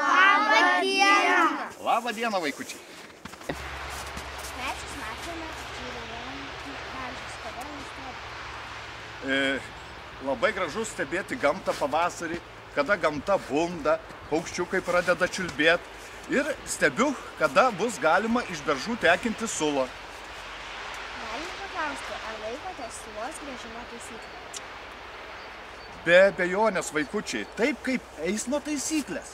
Labą dieną. Labą dieną, vaikučiai. Trečias matome, žiūrėjom beržus. Kodėl nustebė? Labai gražu stebėti gamtą pavasarį, kada gamta bunda, paukščiukai pradeda čiulbėti. Ir stebiu, kada bus galima iš beržų tekinti sulą. Galime paklausti, ar laikote sulos gręžimo taisyklę? Be abejonės, vaikučiai, taip kaip eismo taisyklės,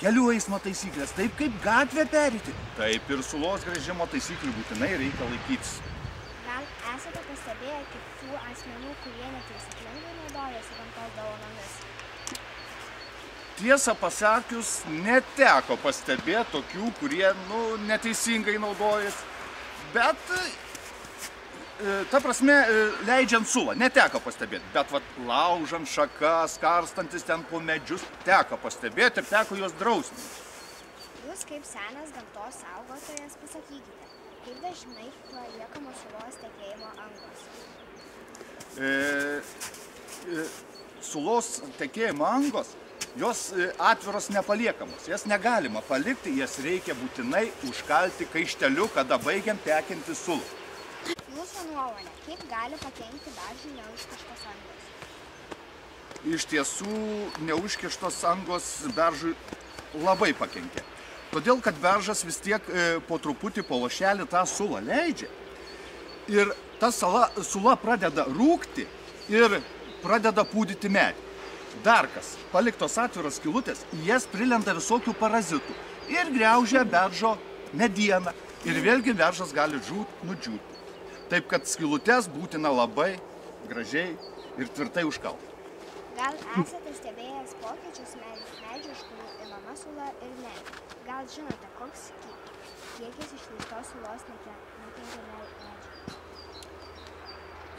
kelių eismo taisyklės, taip kaip gatvę perėti, taip ir sulos gręžimo taisyklių būtinai reikia laikytis. Gal esate pastebėję kitų asmenų, kurie netaisyklingai naudojasi gamtos dovanomis? Tiesą pasakius, neteko pastebėti tokių, kurie neteisingai naudojasi, bet, ta prasme, leidžiant sulą, neteko pastebėti, bet laužant šakas, karstantis ten po medžius, teko pastebėti ir teko juos drausminti. Jūs kaip senas gamtos saugotojas pasakykite, kaip dažnai paliekamos sulos tekėjimo angos? Sulos tekėjimo angos, jos atviros nepaliekamos, jas negalima palikti, jas reikia būtinai užkalti kaišteliu, kada baigiam tekinti sulą. Jūsų nuomonė, kaip gali pakenkti beržui neužkištos angos? Iš tiesų, neužkištos angos beržui labai pakenkia. Todėl, kad beržas vis tiek po truputį po lašelį tą sulą leidžia. Ir ta sula pradeda rūgti ir pradeda pūdyti medį. Dar kas, paliktos atviros skylutės, į jas prilenda visokių parazitų ir griaužia beržo medieną. Ir vėlgi beržas gali nudžiūti. Taip, kad skylutės būtina labai gražiai ir tvirtai užkalti. Gal esate stebėjęs pokyčius medžių, iš kurių imama sula ir ne? Gal žinote, koks kiekis išleistos sulos nekenkia medžiui?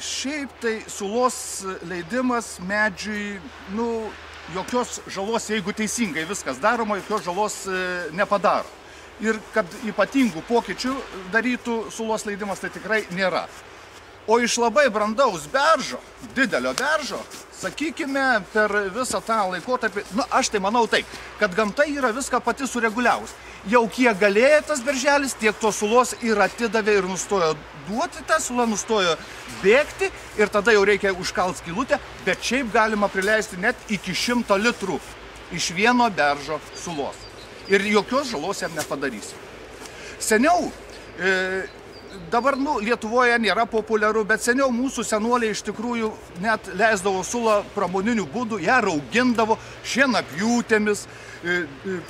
Šiaip tai sulos leidimas medžiui, jokios žalos, jeigu teisingai viskas daroma, jokios žalos nepadaro. Ir kad ypatingų pokyčių darytų sulos leidimas, tai tikrai nėra. O iš labai brandaus beržo, didelio beržo, sakykime, per visą tą laikotarpį, aš tai manau taip, kad gamta yra viską pati sureguliavus. Jau kiek galėjo tas berželis, tiek tos sulos ir atidavė ir nustojo duoti, ta sula nustojo bėgti ir tada jau reikia užkalt skylutę, bet šiaip galima prileisti net iki 100 litrų iš vieno beržo sulos. Ir jokios žalos jam nepadarysi. Seniau, dabar Lietuvoje nėra populiaru, bet seniau mūsų senoliai iš tikrųjų net leisdavo sulą pramoniniu būdu, ją raugindavo šienapjūtėmis,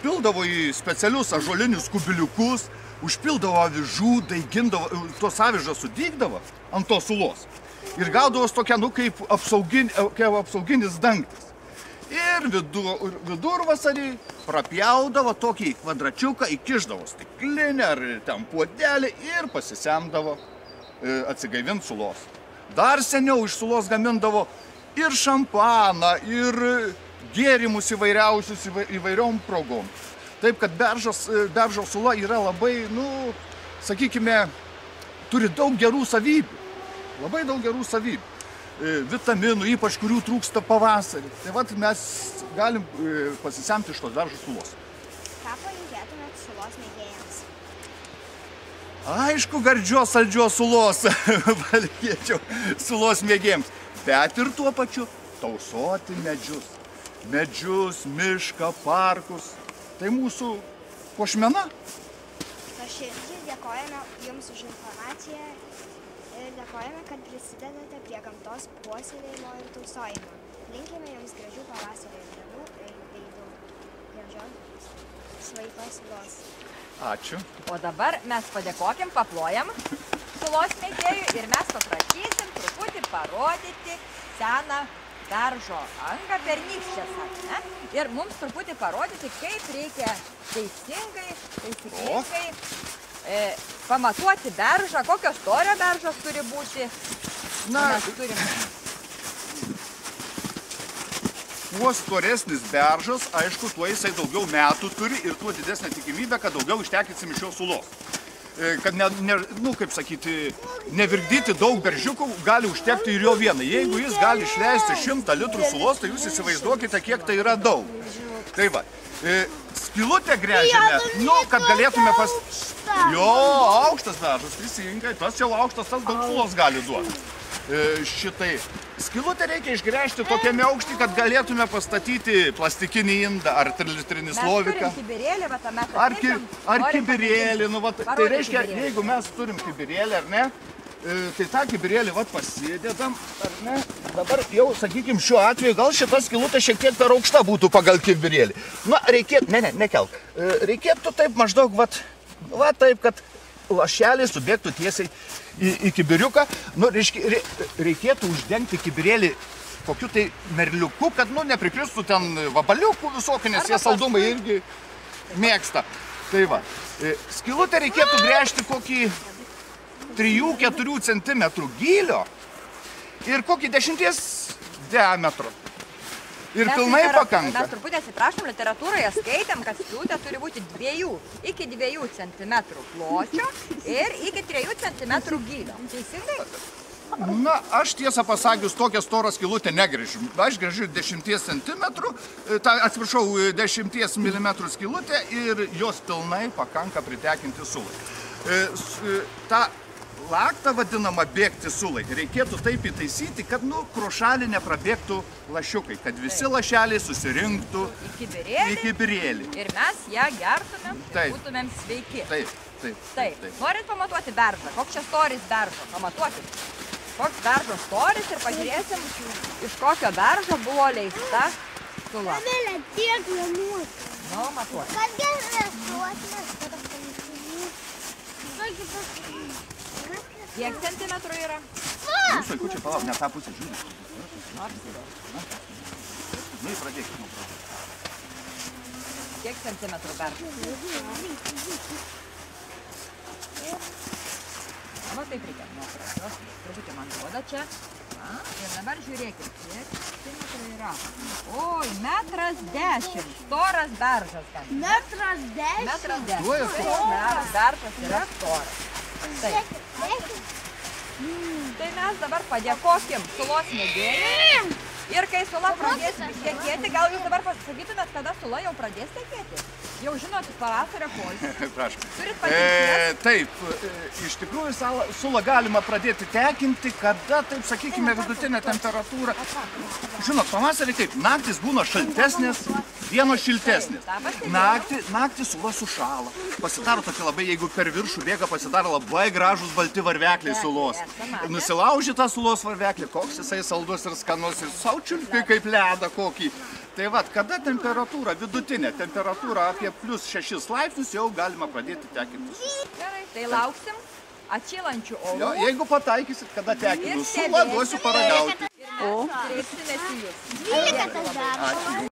pildavo į specialius ąžuolinius kubiliukus, užpildavo avižų, daigindavo, tos avižas sudygdavo ant tos sulos ir gaudavos tokia, kaip apsauginis dangtis. Ir vidurvasarį prapjaudavo tokį kvadračiuką, įkišdavo stiklinę ar ten puodelį ir pasisemdavo atsigaivinti sulos. Dar seniau iš sulos gamindavo ir šampaną, ir gėrimus įvairiausius įvairiom progom. Taip, kad beržo sula yra labai, sakykime, turi daug gerų savybių. Labai daug gerų savybių. Vitaminų, ypač kurių trūksta pavasarį. Tai mes galim pasisemti iš tos beržo sulos. Ką palinkėtumėt sulos mėgėjams? Aišku, gardžios, saldžios sulos palinkėčiau sulos mėgėjams. Bet ir tuo pačiu tausoti medžius. Medžius, mišką, parkus. Tai mūsų puošmena. Nuoširdžiai dėkojame Jums už informaciją ir dėkojame, kad prisidedate prie gamtos puoselėjimo ir tausojimo. Linkime Jums gražių pavasario dienų ir daug gražios sveikos sulos. Ačiū. O dabar mes padėkokim, paplojam sulos mėgėjui ir mes paprašysim truputį parodyti seną beržo angą pernykštės, ne? Ir mums truputį parodyti, kaip reikia teisingai, taisyklingai pamatuoti beržą, kokio storio beržas turi būti. Kuo storesnis beržas, aišku, tuo jisai daugiau metų turi ir tuo didesnė tikimybė, kad daugiau ištekinsim iš jo sulos. kad, nu, kaip sakyti, nevirkdyti daug beržiukų, gali užtekti ir jo vieną. Jeigu jis gali išleisti 100 litrų sulos, tai jūs įsivaizduokite, kiek tai yra daug. Tai va, skylutę gręžiame, nu, kad galėtume pas... Jo, aukštas beržas, teisingai, tas jau aukštas, tas daug sulos gali duoti. Šitai. Skylutę reikia išgręžti tokiame aukštį, kad galėtume pastatyti plastikinį indą ar 3-litrinį sloviką. Mes turim kibirėlį, va tame Ar kibirėlį, nu, va, tai reiškia, jeigu mes turim kibirėlį, ar ne, tai tą kibirėlį, va, pasidedam, ar ne, dabar jau, sakykim, šiuo atveju, gal šita skylutė šiek tiek per aukšta būtų pagal kibirėlį. Na, reikėtų, nekelk, reikėtų taip maždaug, va, taip, kad lašeliai subėgtų tiesiai į kibiriuką. Nu, reikėtų uždengti kibirėlį kokiu tai merliuku, kad, nu, neprikristų ten vabaliukų visokių, nes jie saldumai irgi mėgsta. Tai va, skylutę reikėtų gręžti kokį 3-4 cm gylio ir kokį 10 diametro. Ir pilnai pakanka. Mes truputį atsiprašom, literatūroje skaitėm, kad skylutė turi būti 2 iki 2 cm pločio ir iki 3 cm gylio. Teisingai? Na, aš tiesą pasakius, tokią storą skylutę negręžiu. Aš gręžiu 10 cm, atsiprašau, 10 mm skylutę ir jos pilnai pakanka pritekinti sulai. Ta laktą vadinamą bėgti sulai reikėtų taip įtaisyti, kad, nu, pro šalį neprabėgtų lašiukai, kad visi lašeliai susirinktų į kibirėlį. Ir mes ją gertumėm, būtumėm sveiki. Taip. Norit pamatuoti beržą? Koks čia storis beržo? Pamatuokit. Koks beržo storis ir pažiūrėsim, iš kokio beržo buvo leista sula. Kamilė, tiek namuoti. Nu, matuoti. Kad gerai suotmės, kad aš palikinu. Kiek centimetrų yra? Jūs, vaikučiai, palauk, ne tą pusę žiūrė. Nu, pradėkit nuo pradėkit. Kiek centimetrų beržas? Va, taip reikia nuo pradžios. Truputį man duoda čia. Ir dabar žiūrėkit, kiek centimetrų yra. Oi, 1,10 m. Storas beržas. 1,10 m? 1,10 m. Beržas yra storas. Taip. Tai mes dabar padėkokim sulos mėgėjui ir kai sula pradės tekėti, gal jūs dabar pasakytumėt, kada sula jau pradės tekėti? Jau žinot, pavasario poilsį. Prašom. Turit patirties? Taip, iš tikrųjų sulą galima pradėti tekinti, kada, taip sakykime, vidutinė temperatūra. Žinot, pavasarį kaip, naktis būna šaltesnės, dienos šiltesnės. Naktį sula sušala. Pasidaro tokia labai, jeigu per viršų bėga, pasidaro labai gražus balti varvekliai sulos. Nusilauži tą sulos varveklį, koks jisai saldus ir skanus ir saučiulpi kaip ledą kokį. Tai va, kada temperatūra, vidutinė temperatūra apie +6 laipsnius, jau galima pradėti tekinti. Gerai, tai lauksim atšylančių orų. Jeigu pataikysit, kada tekinu sulą, duosiu paragauti. Ir mes kreipsimės į jus. 12 tas beržas.